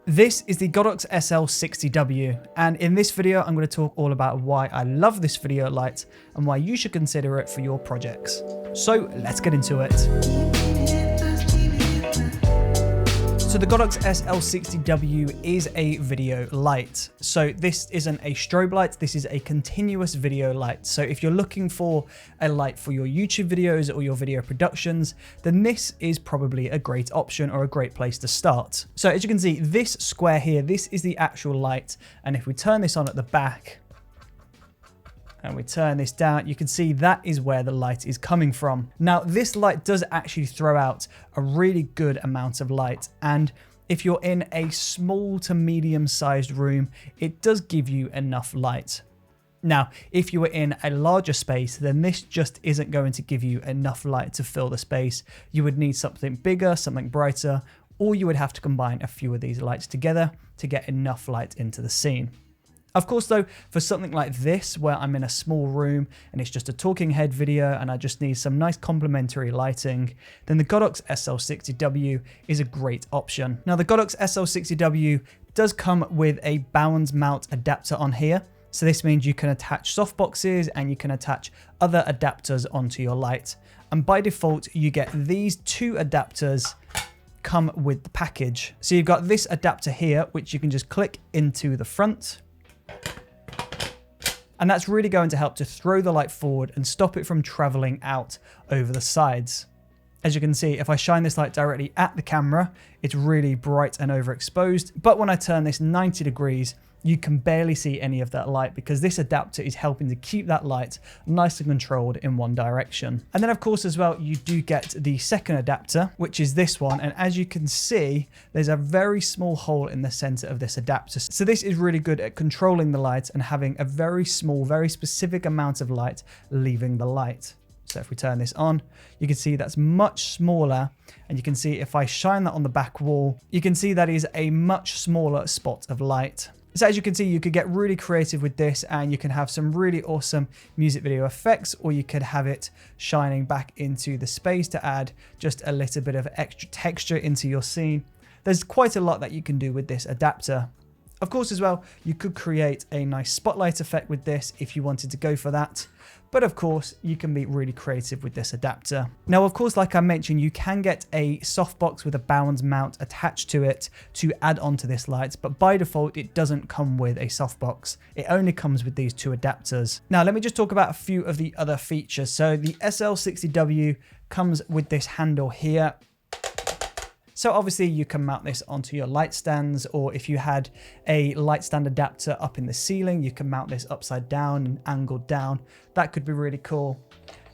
This is the Godox SL60W, and in this video I'm going to talk all about why I love this video light and why you should consider it for your projects. So let's get into it. So the Godox SL60W is a video light. So this isn't a strobe light, this is a continuous video light. So if you're looking for a light for your YouTube videos or your video productions, then this is probably a great option or a great place to start. So as you can see, this square here, this is the actual light. And if we turn this on at the back, and we turn this down, you can see that is where the light is coming from. Now, this light does actually throw out a really good amount of light. And if you're in a small to medium sized room, it does give you enough light. Now, if you were in a larger space, then this just isn't going to give you enough light to fill the space. You would need something bigger, something brighter, or you would have to combine a few of these lights together to get enough light into the scene. Of course, though, for something like this, where I'm in a small room and it's just a talking head video and I just need some nice complementary lighting, then the Godox SL60W is a great option. Now, the Godox SL60W does come with a bound mount adapter on here. So this means you can attach softboxes and you can attach other adapters onto your light. And by default, you get these two adapters come with the package. So you've got this adapter here, which you can just click into the front. And that's really going to help to throw the light forward and stop it from traveling out over the sides. As you can see, if I shine this light directly at the camera, it's really bright and overexposed. But when I turn this 90 degrees, you can barely see any of that light because this adapter is helping to keep that light nice and controlled in one direction. And then of course as well, you do get the second adapter, which is this one. And as you can see, there's a very small hole in the center of this adapter. So this is really good at controlling the light and having a very small, very specific amount of light leaving the light. So if we turn this on, you can see that's much smaller. And you can see if I shine that on the back wall, you can see that is a much smaller spot of light. So as you can see, you could get really creative with this and you can have some really awesome music video effects, or you could have it shining back into the space to add just a little bit of extra texture into your scene. There's quite a lot that you can do with this adapter. Of course, as well, you could create a nice spotlight effect with this if you wanted to go for that. But of course, you can be really creative with this adapter. Now, of course, like I mentioned, you can get a softbox with a bound mount attached to it to add onto this light. But by default, it doesn't come with a softbox. It only comes with these two adapters. Now, let me just talk about a few of the other features. So the SL60W comes with this handle here. So obviously you can mount this onto your light stands, or if you had a light stand adapter up in the ceiling, you can mount this upside down and angled down. That could be really cool.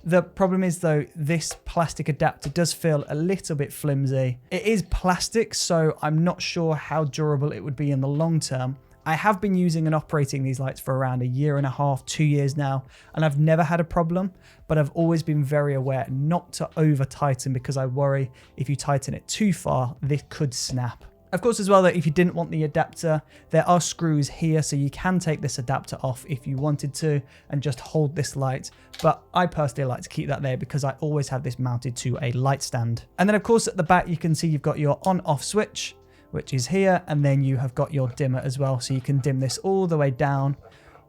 The problem is though, this plastic adapter does feel a little bit flimsy. It is plastic, so I'm not sure how durable it would be in the long term. I have been using and operating these lights for around a year and a half, 2 years now, and I've never had a problem, but I've always been very aware not to over tighten because I worry if you tighten it too far, this could snap. Of course, as well, that if you didn't want the adapter, there are screws here, so you can take this adapter off if you wanted to and just hold this light. But I personally like to keep that there because I always have this mounted to a light stand. And then of course at the back, you can see you've got your on-off switch, which is here, and then you have got your dimmer as well, so you can dim this all the way down,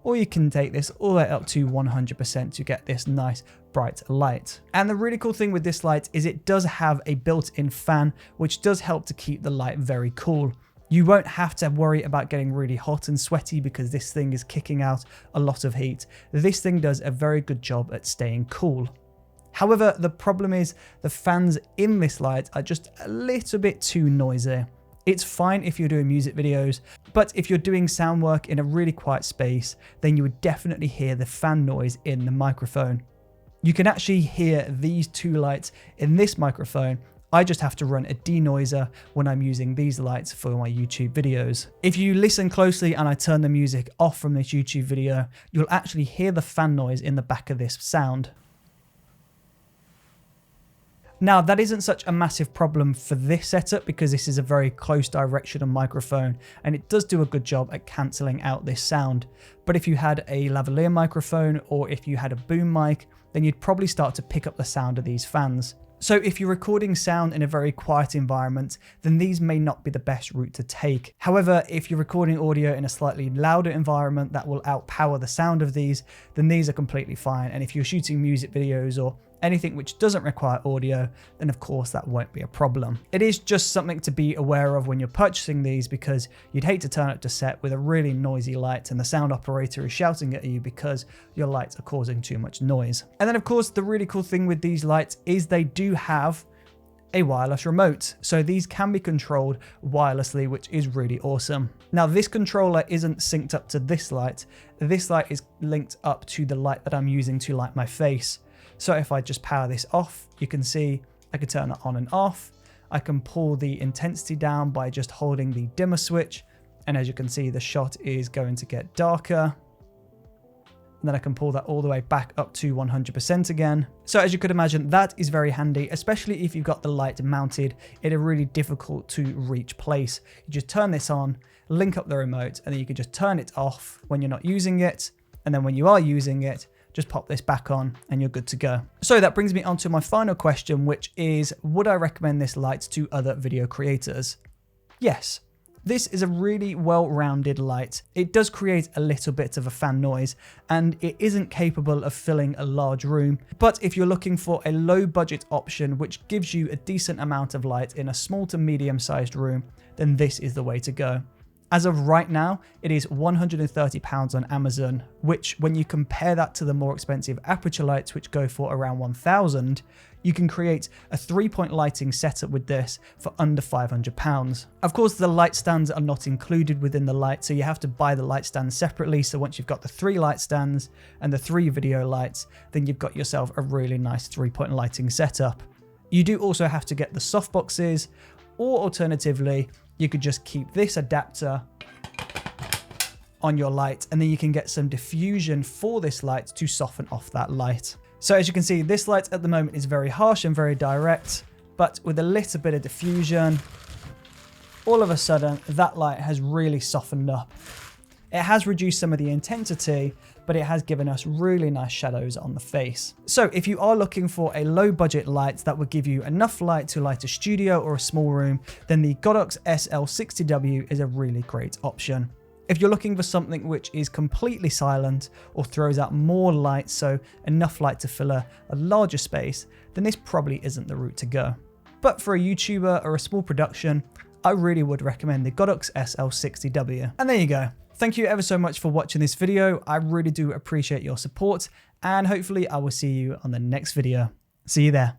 or you can take this all the way up to 100% to get this nice bright light. And the really cool thing with this light is it does have a built-in fan, which does help to keep the light very cool. You won't have to worry about getting really hot and sweaty because this thing is kicking out a lot of heat. This thing does a very good job at staying cool. However, the problem is the fans in this light are just a little bit too noisy. It's fine if you're doing music videos, but if you're doing sound work in a really quiet space, then you would definitely hear the fan noise in the microphone. You can actually hear these two lights in this microphone. I just have to run a denoiser when I'm using these lights for my YouTube videos. If you listen closely and I turn the music off from this YouTube video, you'll actually hear the fan noise in the back of this sound. Now, that isn't such a massive problem for this setup because this is a very close directional microphone and it does do a good job at cancelling out this sound. But if you had a lavalier microphone or if you had a boom mic, then you'd probably start to pick up the sound of these fans. So if you're recording sound in a very quiet environment, then these may not be the best route to take. However, if you're recording audio in a slightly louder environment that will outpower the sound of these, then these are completely fine. And if you're shooting music videos or anything which doesn't require audio, then of course that won't be a problem. It is just something to be aware of when you're purchasing these, because you'd hate to turn up to set with a really noisy light and the sound operator is shouting at you because your lights are causing too much noise. And then of course the really cool thing with these lights is they do have a wireless remote. So these can be controlled wirelessly, which is really awesome. Now this controller isn't synced up to this light. This light is linked up to the light that I'm using to light my face. So if I just power this off, you can see I can turn it on and off. I can pull the intensity down by just holding the dimmer switch. And as you can see, the shot is going to get darker. And then I can pull that all the way back up to 100% again. So as you could imagine, that is very handy, especially if you've got the light mounted in a really difficult to reach place. You just turn this on, link up the remote, and then you can just turn it off when you're not using it. And then when you are using it, just pop this back on and you're good to go. So that brings me on to my final question, which is, would I recommend this light to other video creators? Yes. This is a really well-rounded light. It does create a little bit of a fan noise and it isn't capable of filling a large room. But if you're looking for a low budget option which gives you a decent amount of light in a small to medium sized room, then this is the way to go. As of right now, it is £130 on Amazon, which when you compare that to the more expensive aperture lights, which go for around £1,000, you can create a 3-point lighting setup with this for under £500. Of course, the light stands are not included within the light, so you have to buy the light stands separately. So once you've got the 3 light stands and the 3 video lights, then you've got yourself a really nice 3-point lighting setup. You do also have to get the softboxes, or alternatively, you could just keep this adapter on your light and then you can get some diffusion for this light to soften off that light. So as you can see, this light at the moment is very harsh and very direct, but with a little bit of diffusion, all of a sudden that light has really softened up. It has reduced some of the intensity, but it has given us really nice shadows on the face. So if you are looking for a low budget light that will give you enough light to light a studio or a small room, then the Godox SL60W is a really great option. If you're looking for something which is completely silent or throws out more light, so enough light to fill a larger space, then this probably isn't the route to go. But for a YouTuber or a small production, I really would recommend the Godox SL60W. And there you go. Thank you ever so much for watching this video. I really do appreciate your support, and hopefully I will see you on the next video. See you there.